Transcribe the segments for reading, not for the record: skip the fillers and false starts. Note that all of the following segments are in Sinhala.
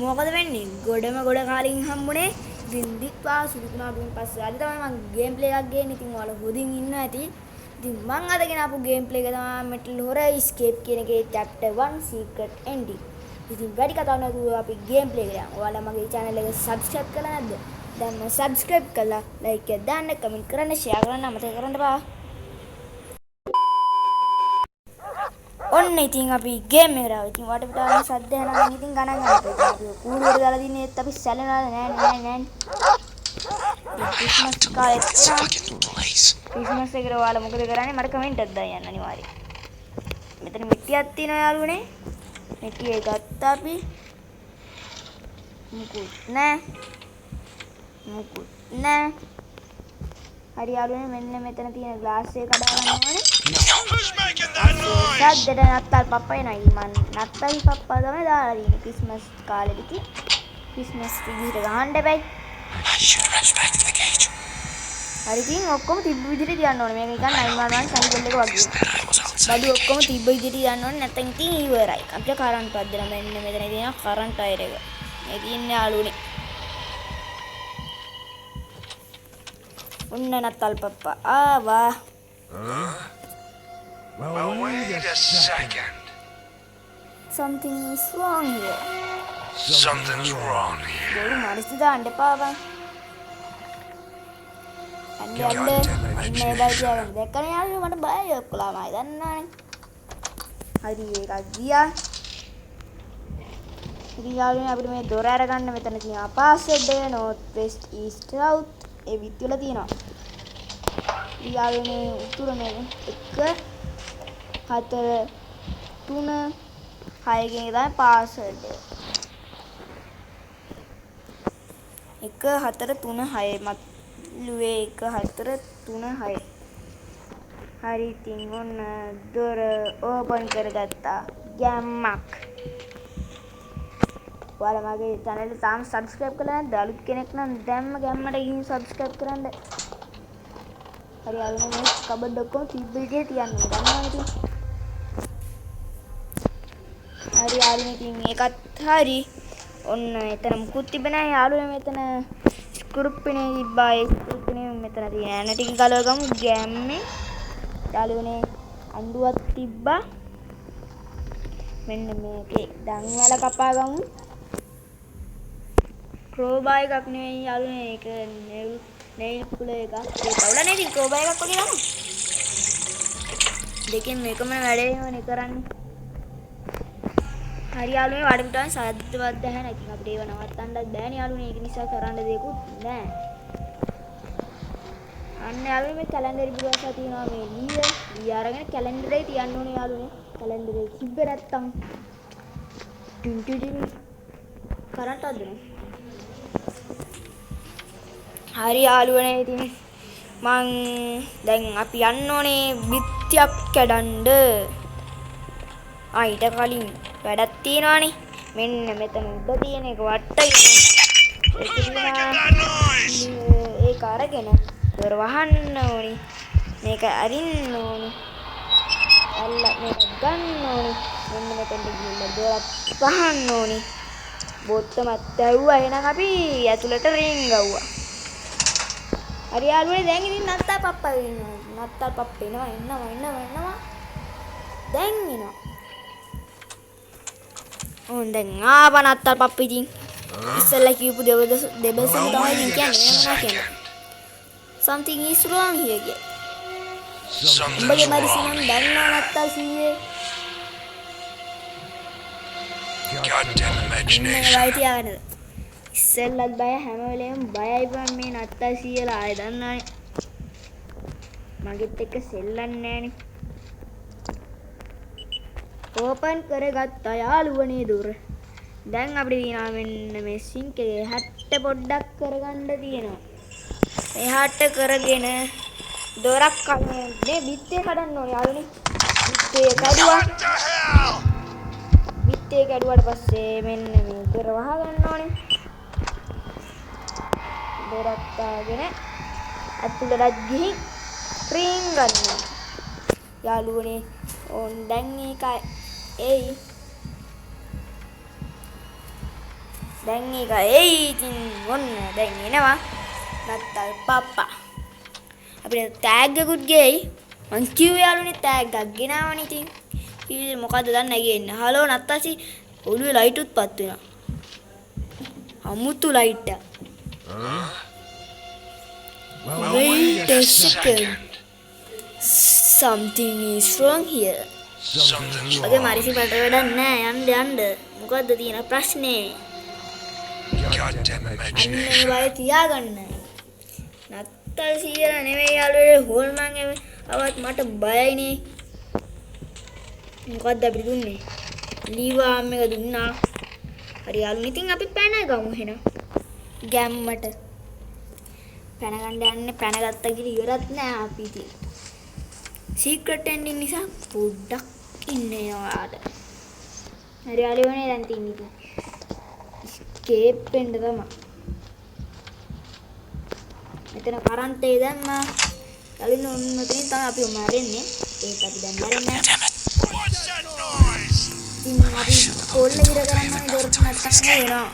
මොකද වෙන්නේ? ගොඩම ගොඩ කාලින් හම්බුනේ. ඉතින් දික්වා සුදු කුණාටුවෙන් පස්සේ අද තමයි මම ගේම් ප්ලේ එකක් ගේන්නේ. ඉතින් ඔයාලා හොදින් ඉන්නවා ඇති. ඉතින් මම අද ගෙන ආපු ගේම් ප්ලේ එක තමයි Metal Horror Escape කියන එකේ chapter 1 secret ending. ඉතින් වැඩි කතාවක් නැතුව අපි ගේම් ප්ලේ එකට යමු. ඔයාලා මගේ channel එක subscribe කරලා නැද්ද? දැන් subscribe කරලා like එක දාන්න, comment කරන්න, share කරන්න අමතක කරන්න බා. ඔන්න ඉතින් අපි ගේම් එකට ආවා. ඉතින් වටපිටාව සද්ද යනවා නම් ඉතින් ගණන් ගන්න එපා. අපි කූඩුවට දාලා දින්නේ ඒත් අපි සැලෙනවා නෑ. ක්‍රිස්මස් කාලේ ක්‍රිස්මස් එකට ඔයාලා මොකද කරන්නේ? මට කමෙන්ට් එකක් දාන්න අනිවාර්යයෙන්. මෙතන මිටියක් තියෙනවා යාළුවනේ. මිටිය ගත්තා අපි. මුකුත් නෑ. හරි යාළුවනේ මෙන්න මෙතන තියෙන ග්ලාස් එක කඩා ගන්න ඕනේ. සද්දට නත්තල් පප්පා එනයි. මං නත්තල් පප්පා තමයි දාලා තියෙන්නේ ක්‍රිස්මස් කාලෙදි. ක්‍රිස්මස් විදිහට ගහන්න බෑ. හරි ඉතින් ඔක්කොම තිබ්බ විදිහට තියන්න ඕනේ. මේක නිකන් 911 සනිබල් එක වගේ. බඩු ඔක්කොම තිබ්බ විදිහට තියන්න ඕනේ. නැත්නම් ඉතින් ඉවරයි. අපිට කරන්ට් එකක් දෙනවා. මෙන්න මෙතන තියෙන කරන්ට් වයර් එක. මේ තියෙන්නේ යාළුවනේ. ඔන්න නත්තල් පප්පා ආවා. Well, wait a second. Something is wrong here. Something's wrong here. බොරු මාරිස්ටි දාන්න එපා බං. අන්නේ බයි දැක්කනේ යාළුවෝ මට බයයි ඔක්කොලාමයි දන්නවනේ. හරි ඒකක් ගියා. ඉතින් යාළුවනේ අපිට මේ දොර අරගන්න මෙතන තියෙනවා පාස්වර්ඩ් එක north west east south ඒ විත්වල තියෙනවා. යාළුවනේ උතුර මේ 1 4 3 6 කියන එක තමයි පාස්වර්ඩ් එක. 1 4 3 6 මත්ලුවේ 1 4 3 6. හරි ඉතින් ඔන්න දොර ඕපන් කරගත්තා. ගැම්මක්. ඔයාලා මගේ channel එක තාම subscribe කරලා නැද්ද? අලුත් කෙනෙක් නම් දැම්ම ගැම්මට ගිහින් subscribe කරන්න. හරි යාළුවනේ මේ කබඩ් ඔක්කොම තිබ්බ විදිහට තියන්න ඕනේ. දන්නවනේ ඉතින්. හරි යාළුවනේ ඉතින් මේකත් හරි. ඔන්න එතන මුකුත් තිබ්බ නැහැ යාළුවනේ මෙතන ස්ක්‍රූප්පිනේ තිබ්බා. ඒ ස්ක්‍රූප්පිනේ මෙතන තියෙන ඇන ටික ගලව ගමු ගැම්මේ. යාළුවනේ අඬුවක් තිබ්බා. මෙන්න මේකේ දන් වල කපා ගමු. ක්‍රෝබා එකක් නෙවෙයි යාළුවනේ ඒක නෙයිල් කුල එකක්. ඒ කවුලා නේද ක්‍රෝබා එකක් වගේ තමයි. දෙකෙන් මේකම වැඩේමනේ කරන්නේ. හරි යාළුවනේ වඩපිටාවෙන් සද්දවත් ඇහැ නැති. අපිට ඒව නවත්තන්නත් බෑනේ යාළුවනේ. ඒක නිසා කරන්න දෙයක්වත් නෑ. අන්න යාළුවනේ මේ කැලෙන්ඩර් ඉබුරසා තියෙනවා මේ ලී අරගෙන කැලෙන්ඩරේ තියන්න ඕනේ යාළුවනේ. කැලෙන්ඩරේ තිබ්බ නැත්තම් ටින් කරන්ට් අද්දනේ. හරි යාළුවනේ ඉතින් මං දැන් අපි යන්න ඕනේ බිත්තියක් කැඩන්න. ඊට කලින් වැඩක් තියෙනවානේ. මෙන්න මෙතන උඩ තියෙන එක වට්ටගෙන ඒක අරගෙන දොර වහන්න ඕනේ. මේක අරින්න ඕනේ. මේක ගන්න ඕනේ. මෙන්න මෙතෙන්ට ගිහින් දොර වහන්න ඕනේ. බොත්තමත් ඇව්වා. එහෙනම් අපි ඇතුළට රින් ගව්වා. හරි යාළුවනේ දැන් ඉතින් නත්තල් පප්පා එනවා. නත්තල් පප්පා එනවා. දැන් එනවා. ඕන් දැන් ආව නත්තල් පප්පා ඉතින්. ඉස්සෙල්ලා කියපු දෙබසම තමයි ඉතින් කියන්නේ. මොනවා කියන්නේ? Something is wrong here again. උඹගේ මරිසිනම් දන්නා නත්තල් සීයේ. Goddamn imagination. මේ වයිතියවනේ. ඉස්සෙල්ලත් බය හැම වෙලේම බයයි බං මේ නත්තල් සීයලා ආයෙ දන්නවනේ. මගෙත් එක්ක සෙල්ලන්නේ නෑනේ. ඕපන් කරගත්තා යාළුවනේ දොර. දැන් අපිට තියෙනවා මෙන්න මේ සින්ක් එකේ හැට්ට පොඩ්ඩක් කරගන්න තියෙනවා. එහාට කරගෙන දොරක් මේ බිත්තේ කඩන්න ඕනේ යාළුවනේ. බිත්තේ කැඩුවාට පස්සේ මෙන්න මේ දොර වහ ගන්න ඕනේ. දොරක් දාගෙන ඇතුළට ගිහින් රින් ගන්න. යාළුවනේ ඕන් දැන් ඒක එයි. දැන් ඒක එයි ඉතින් ඔන්න දැන් එනවා නත්තල් පප්පා. අපිට ටැග්ගකුත් ගෙයි. මං කිව්වේ යාළුවනේ ටැග්ගක් ගෙනාවනේ ඉතින්. කීයේ මොකද්ද දන්නේ නැහැ ගේන්න. හලෝ නත්තල්සි ඔළුවේ ලයිට් උත්පත් වෙනවා. අමුතු ලයිට් එක. Wait a second. Something is wrong here. Something's ඔගේ wrong. මාරිසි පට වැඩක් නැහැ යන්න. මොකද්ද තියෙන ප්‍රශ්නේ? Goddamn අන්න imagination. බය තියාගන්න. නත්තල් සීයලා නෙමෙයි යාළුවනේ හොල්මන් අවත් මට බයයිනේ. මොකද්ද අපිට දුන්නේ? ලීවාම් එක දුන්නා. හරි යාළුවනේ ඉතින් අපි පැන ගමු එහෙනම්. ගැම්මට. පැන ගන්න යන්නේ පැන ගත්ත කියලා ඉවරත් නෑ අපි ඉතින්. සීක්‍රට් එන්ඩින් නිසා පොඩ්ඩක් ඉන්නේ යාට. හරි යාළුවනේ දැන් තින්නේ ඉතින්. ස්කේප් වෙන්න තමයි. මෙතන කරන්ට් එක දැම්මා. කලින් ඔන්න මෙතනින් තමයි අපි මැරෙන්නේ. ඒක අපි දැන් මැරෙන්නේ නැහැ. What's that noise? ඉතින් අපි කොල්ල හිර කරන්න ඕනේ දොරට නැත්තම් වෙනවා.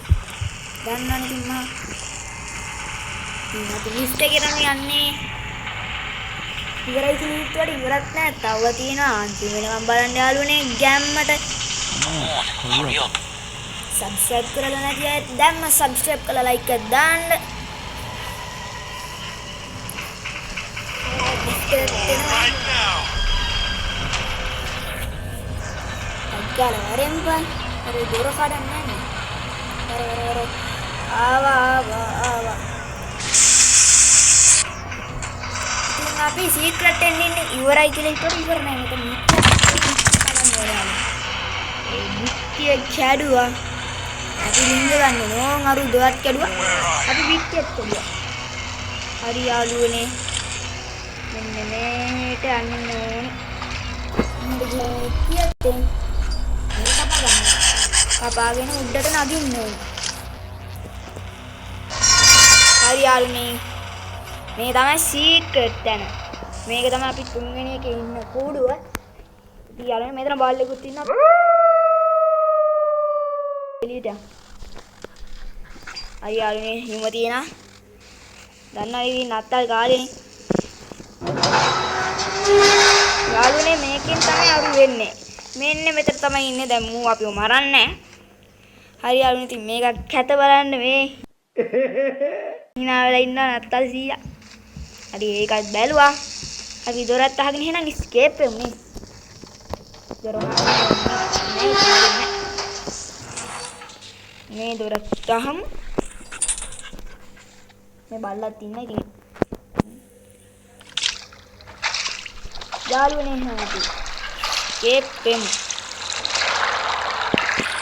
ගන්නවනේ ඉතින් මම. ඉතින් අපි ලිෆ්ට් එකේ තමයි යන්නේ. ඉවරයි කියලා ලිෆ්ට් වල ඉවරත් නැහැ. තව තියෙනවා. අන්තිම වෙනකම් බලන්න යාළුවනේ ගැම්මට. Hurry up. සබ්ස්ක්‍රයිබ් කරලා නැති අය දැම්ම සබ්ස්ක්‍රයිබ් කරලා ලයික් එකක් දාන්න. Right now. අග්ගල වරෙන්පන්. අර දොර කඩන්නේ නැහැ. වර. ආවා. ඉතින් අපි සීක්‍රට් එන්ඩින් ඉවරයි කියලා හිතුවා ඉවර නෑ මෙතන ඒ බිත්තිය කැඩුවා. අපි ලිංග ගන්න ඕන අරු දොරත් කැඩුවා. අපි බිත්තියත් කැඩුවා. හරි යාළුවනේ. මෙන්න මේට යන්න ඕනේ. කපාගෙන උඩට නගින්න ඕනේ. හරි යාළුවනේ. මේ තමයි සීක්‍රට් තැන. මේක තමයි අපි තුන්වෙනි එකේ ඉන්න කූඩුව. ඉතින් යාළුවනේ මෙතන බල්ලෙකුත් ඉන්නවා. එළියට. හරි යාළුවනේ හිම තියෙනවා. දන්නවා ඉතින් නත්තල් කාලේනේ. යාළුවනේ මේකෙන් තමයි අරු වෙන්නේ. මෙන්න මෙතන තමයි ඉන්නේ දැන් මූ අපිව මරන්නේ. හරි යාළුවනේ ඉතින් මේක කැත බලන්න මේ. hina වෙලා ඉන්නවා නත්තල් සීයා. හරි ඒකත් බැලුවා. අපි දොරත් අහගෙන එහෙනම් ස්කේප් වෙමු නේ. දොර මේ දොරත් අහමු. මේ බල්ලත් ඉන්න ඉතින්. යාළුවනේ එහෙනම් අපි ස්කේප් වෙමු.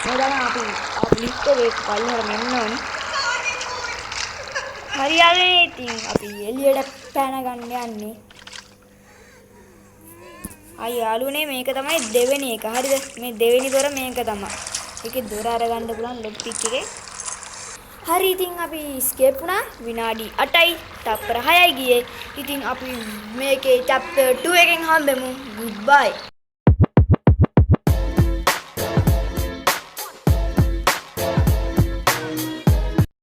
මේ තමයි අපි ලිෆ්ට් එකේ පල්ලෙහාට මෙන්න ඕනේ. හරි යාළුවනේ ඉතින් අපි එළියට පැන ගන්න යන්නේ. අය යාළුවනේ මේක තමයි දෙවෙනි එක. හරිද? මේ දෙවෙනි දොර මේක තමයි. ඒකේ දොර අරගන්න පුළුවන් ලොක් පික් එකේ. හරි ඉතින් අපි ස්කේප් වුණා. විනාඩි 8යි තප්පර 6යි ගියේ. ඉතින් අපි මේකේ chapter 2 එකෙන් හම්බෙමු. goodbye.